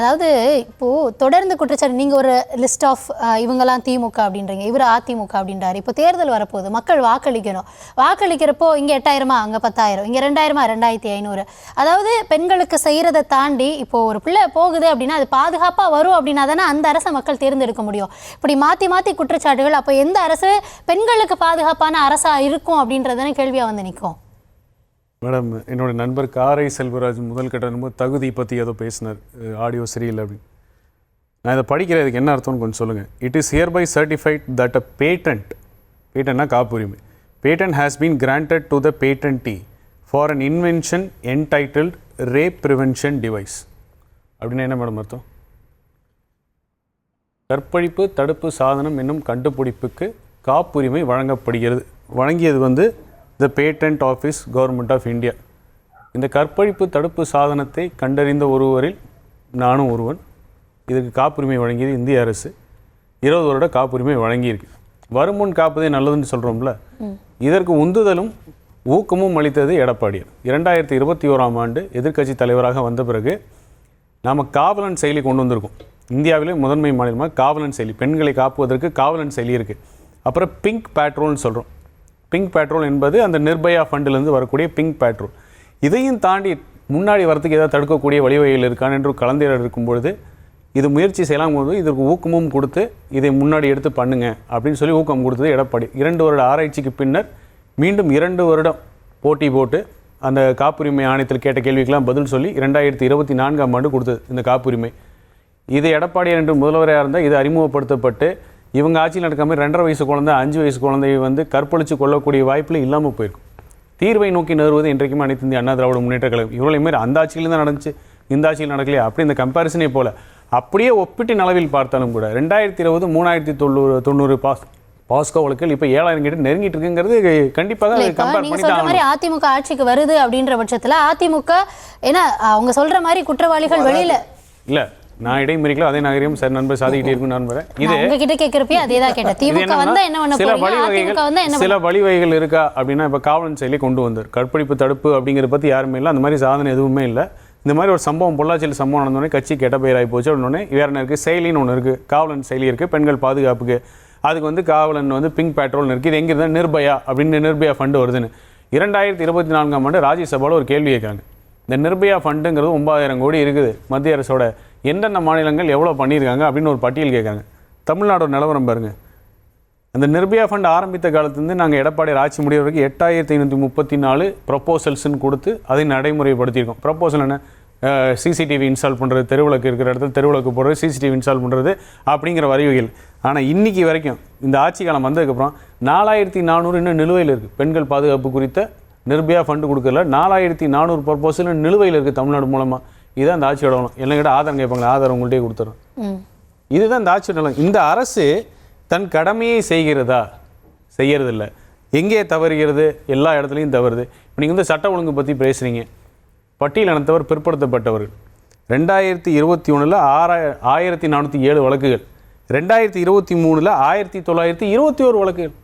அதாவது இப்போது தொடர்ந்து குற்றச்சாட்டு நீங்கள் ஒரு லிஸ்ட் ஆஃப் இவங்கெல்லாம் திமுக அப்படின்றீங்க, இவர் அதிமுக அப்படின்றாரு. இப்போ தேர்தல் வரப்போகுது, மக்கள் வாக்களிக்கணும். வாக்களிக்கிறப்போ இங்கே 8000 அங்கே 10,000, இங்கே 2000 2500. அதாவது பெண்களுக்கு செய்கிறத தாண்டி இப்போது ஒரு பிள்ளை போகுது அப்படின்னா அது பாதுகாப்பாக வரும் அப்படின்னா தானே அந்த அரசை மக்கள் தேர்ந்தெடுக்க முடியும். இப்படி மாற்றி மாற்றி குற்றச்சாட்டுகள், அப்போ எந்த அரசு பெண்களுக்கு பாதுகாப்பான அரசாக இருக்கும் அப்படின்றதானே கேள்வியாக வந்து நிற்கும். மேடம், என்னோட நண்பர் காரை செல்வராஜ் முதல் கட்ட தகுதி பற்றி ஏதோ பேசினார், ஆடியோ சரியில்லை அப்படின்னு. நான் இதை படிக்கிறதுக்கு என்ன அர்த்தம்னு கொஞ்சம் சொல்லுங்கள். It is hereby certified that a பேட்டன்ட்னா காப்புரிமை, patent has been granted to the patentee for an invention entitled rape prevention device. அப்படின்னா என்ன மேடம் அர்த்தம்? கற்பழிப்பு தடுப்பு சாதனம் என்னும் கண்டுபிடிப்புக்கு காப்புரிமை வழங்கப்படுகிறது. வழங்கியது the patent office government of India. இந்த கற்பழிப்பு தடுப்பு சாதனத்தை கண்டறிந்த ஒருவரில் நானும் ஒருவன். இதுக்கு காப்புரிமை வழங்கியது இந்திய அரசு. 20 வருட காப்புரிமை வழங்கியிருக்கு. வருமுன் காப்பதே நல்லதுன்னு சொல்கிறோம்ல, இதற்கு உந்துதலும் ஊக்கமும் அளித்தது எடப்பாடியார். 2021ஆம் ஆண்டு எதிர்க்கட்சி தலைவராக வந்த பிறகு நாம் காவலன் செயலி கொண்டு வந்திருக்கோம். இந்தியாவிலே முதன்மை மாநிலமாக காவலன் செயலி, பெண்களை காப்புவதற்கு காவலன் செயலி இருக்குது. அப்புறம் பிங்க் பேட்ரோல்னு சொல்கிறோம். பிங்க் பேட்ரோல் என்பது அந்த நிர்பயா ஃபண்டிலேருந்து வரக்கூடிய பிங்க் பேட்ரோல். இதையும் தாண்டி முன்னாடி வரத்துக்கு ஏதாவது தடுக்கக்கூடிய வழிவகைகள் இருக்கான்னு என்று கலந்துரையாடல் இருக்கும்பொழுது இது முயற்சி செய்யலாம் போது இதற்கு ஊக்கமும் கொடுத்து இதை முன்னாடி எடுத்து பண்ணுங்க அப்படின்னு சொல்லி ஊக்கம் கொடுத்தது எடப்பாடி. 2 வருட ஆராய்ச்சிக்கு பின்னர் மீண்டும் 2 வருடம் போட்டி போட்டு அந்த காப்புரிமை ஆணையத்தில் கேட்ட கேள்விக்கெல்லாம் பதில் சொல்லி 2024ஆம் ஆண்டு கொடுத்தது இந்த காப்புரிமை. இது எடப்பாடியார் என்று முதல்வராக இருந்தால் இது அறிமுகப்படுத்தப்பட்டு இவங்க ஆட்சியில் நடக்காமல் 2.5 வயசு குழந்தை 5 வயசு குழந்தையை கற்பழித்து கொள்ளக்கூடிய வாய்ப்பில் இல்லாமல் போயிருக்கும். தீர்வை நோக்கி நகர்வது இன்றைக்குமே அனைத்து இந்திய அண்ணா திராவிட முன்னேற்ற கழகம். இவ்வளோ மாரி அந்த ஆட்சியில் தான் நடந்துச்சு, இந்த ஆட்சியில் நடக்கலையா அப்படி இந்த கம்பேரிசனே போல். அப்படியே ஒப்பிட்டு அளவில் பார்த்தாலும் கூட 2020 3990 பாஸ்கோ வழக்குகள் இப்போ 7000 கிட்ட நெருங்கிட்டு இருக்குங்கிறது கண்டிப்பாக கம்பேர் பண்ணி தான் மாதிரி அதிமுக ஆட்சிக்கு வருது அப்படின்ற பட்சத்தில் அதிமுக ஏன்னா அவங்க சொல்ற மாதிரி குற்றவாளிகள் வெளியில இல்லை. நான் இடைமறிக்கல, அதே நகரியம் சார் நண்பர் சாதிக்கிட்டே இருக்குன்னு நம்புறேன். இது உங்ககிட்ட கேட்கிறப்ப அதே தான் கேட்டேன். திமுக வந்தா என்ன பண்ண போறீங்க? சில வழிவகைகள் இருக்கா அப்படின்னா இப்போ காவலன் செயலி கொண்டு வந்தார். கற்பழிப்பு தடுப்பு அப்படிங்கிறத பற்றி யாருமே இல்லை, அந்த மாதிரி சாதனை எதுவுமே இல்லை. இந்த மாதிரி ஒரு சம்பவம் பொள்ளாச்சியில் சம்பவம் நடந்தோடனே கட்சி கெட்ட பெயராகி போச்சு. அப்படின்னே வேற என்ன இருக்குது, செயலின்னு ஒன்று இருக்குது, காவலன் செயலி இருக்குது பெண்கள் பாதுகாப்புக்கு. அதுக்கு காவலன் பிங்க் பேட்ரோல்னு இருக்குது. இது எங்கே இருந்தால் நிர்பயா அப்படின்னு நிர்பயா ஃபண்டு வருதுன்னு 2024ஆம் ஆண்டு ராஜ்யசபாவில் ஒரு கேள்வி கேட்குறாங்க. இந்த நிர்பயா ஃபண்டுங்கிறது 9000 கோடி இருக்குது மத்திய அரசோட, எந்தெந்த மாநிலங்கள் எவ்வளோ பண்ணியிருக்காங்க அப்படின்னு ஒரு பட்டியல் கேட்குறாங்க. தமிழ்நாடோட நிலவரம் பாருங்கள். அந்த நிர்பயா ஃபண்ட் ஆரம்பித்த காலத்துலேருந்து நாங்கள் எடப்பாடி ஆட்சி முடிய வரைக்கும் 8534 ப்ரொப்போசல்ஸ்ன்னு கொடுத்து அதை நடைமுறைப்படுத்தியிருக்கோம். ப்ரொப்போசல் என்ன? சிசிடிவி இன்ஸ்டால் பண்ணுறது, தெருவிளக்கு இருக்கிற இடத்துல தெருவிளக்கு போடுறது, சிசிடிவி இன்ஸ்டால் பண்ணுறது அப்படிங்கிற வரிவகைகள். ஆனால் இன்றைக்கி வரைக்கும் இந்த ஆட்சி காலம் வந்ததுக்கப்புறம் 4400 இன்னும் நிலுவையில் இருக்குது. பெண்கள் பாதுகாப்பு குறித்த நிர்பயா ஃபண்டு கொடுக்கல 4400 ப்ரொப்போசல் நிலுவையில் இருக்குது தமிழ்நாடு மூலமாக. இதுதான் இந்த ஆட்சியோட வளம். எல்லாம் ஆதாரம் கேட்பாங்களா, ஆதாரம் உங்கள்கிட்டயே கொடுத்துறோம். இதுதான் இந்த ஆட்சியோட வளம். இந்த அரசு தன் கடமையை செய்கிறதா? செய்யறதில்லை. எங்கே தவறுகிறது? எல்லா இடத்துலையும் தவறுது. இப்போ நீங்கள் சட்ட ஒழுங்கு பற்றி பேசுகிறீங்க. பட்டியலினத்தவர் பிற்படுத்தப்பட்டவர்கள் 2021 1407 வழக்குகள், 2023 1921 வழக்குகள்.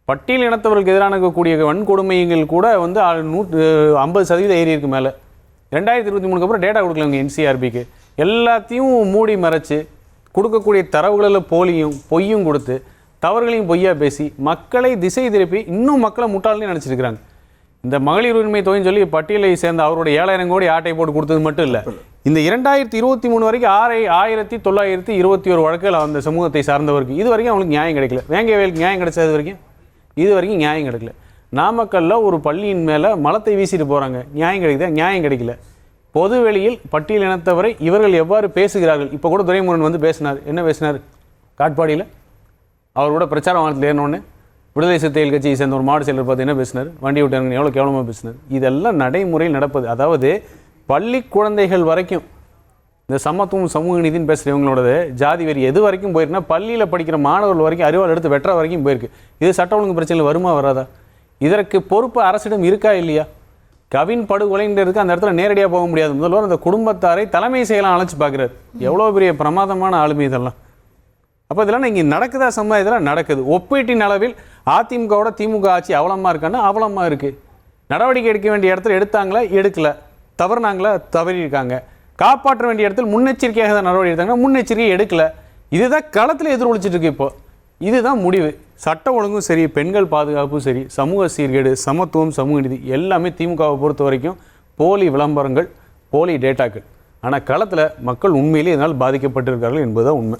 பட்டியல் இனத்தவர்களுக்கு எதிரான இருக்கக்கூடிய வன்கொடுமைகள் கூட 50% ஏறி இருக்கு மேலே. 2023 அப்புறம் டேட்டா கொடுக்கலங்க என்சிஆர்பிக்கு. எல்லாத்தையும் மூடி மறைச்சு கொடுக்கக்கூடிய தரவுகளில் பொய்யும் கொடுத்து தவறுகளையும் பொய்யா பேசி மக்களை திசை திருப்பி இன்னும் மக்களை முட்டாள்னு நினச்சிருக்கிறாங்க. இந்த மகளிர் உரிமை தொகைன்னு சொல்லி பட்டியலை சேர்ந்த அவருடைய 7000 கோடி ஆட்டை போட்டு கொடுத்தது மட்டும் இல்லை, இந்த 2023 வரைக்கும் 6921 வழக்குகள் அந்த சமூகத்தை சார்ந்தவருக்கு இது வரைக்கும் அவங்களுக்கு நியாயம் கிடைக்கல. வேங்கைவேலுக்கு நியாயம் கிடைச்சது வரைக்கும் இது வரைக்கும் நியாயம் கிடைக்கல. நாமக்கல்லில் ஒரு பள்ளியின் மேலே மலத்தை வீசிட்டு போகிறாங்க, நியாயம் கிடைக்குதா? நியாயம் கிடைக்கல. பொதுவெளியில் பட்டியல் இனத்தவரை இவர்கள் எவ்வாறு பேசுகிறார்கள். இப்போ கூட துரைமுருகன் பேசினார். என்ன பேசினார்? காட்பாடியில் அவரோட பிரச்சார வாகனத்தில் ஏறினோடனே விடுதலை சிறுத்தைகள் கட்சியை சேர்ந்த ஒரு மாடு செயலர் பார்த்து என்ன பேசினார்? வண்டி விட்டாங்க, எவ்வளோ கேவலமாக பேசினார். இதெல்லாம் நடைமுறையில் நடப்பது. அதாவது பள்ளி குழந்தைகள் வரைக்கும் இந்த சமத்துவம் சமூக நீதினு பேசுகிறவங்களோட ஜாதி வெறி எது வரைக்கும் போயிருக்குன்னா பள்ளியில் படிக்கிற மாணவர்கள் வரைக்கும் அறிவால் எடுத்து வெட்டுற வரைக்கும் போயிருக்கு. இது சட்ட ஒழுங்கு பிரச்சனையில் வருமா வராதா? இதற்கு பொறுப்பு அரசிடம் இருக்கா இல்லையா? கவின் படுகொலைன்றதுக்கு அந்த இடத்துல நேரடியாக போக முடியாது. முதல்வர் அந்த குடும்பத்தாரை தலைமை செயலாம் அழைச்சி பார்க்குறாரு. எவ்வளோ பெரிய பிரமாதமான ஆளுமை இதெல்லாம். அப்போ இதெல்லாம் இங்கே நடக்குதா? இதெல்லாம் நடக்குது. ஒப்பீட்டின் அளவில் அதிமுகவோட திமுக ஆட்சி அவலமாக இருக்கான்னா அவலமாக இருக்குது. நடவடிக்கை எடுக்க வேண்டிய இடத்துல எடுத்தாங்களா? எடுக்கலை. தவறுனாங்களா? தவறியிருக்காங்க. காப்பாற்ற வேண்டிய இடத்தில் முன்னெச்சரிக்கையாக தான் நடவடிக்கை எடுத்தாங்கன்னா முன்னெச்சரிக்கை எடுக்கல. இதுதான் களத்தில் எதிரொலிச்சிட்டு இருக்கு. இப்போ இதுதான் முடிவு. சட்ட ஒழுங்கும் சரி, பெண்கள் பாதுகாப்பும் சரி, சமூக சீர்கேடு, சமத்துவம், சமூக நீதி எல்லாமே திமுகவை பொறுத்த வரைக்கும் போலி விளம்பரங்கள், போலி டேட்டாக்கள். ஆனால் களத்தில் மக்கள் உண்மையிலேயே இதனால் பாதிக்கப்பட்டிருக்கார்கள் என்பதுதான் உண்மை.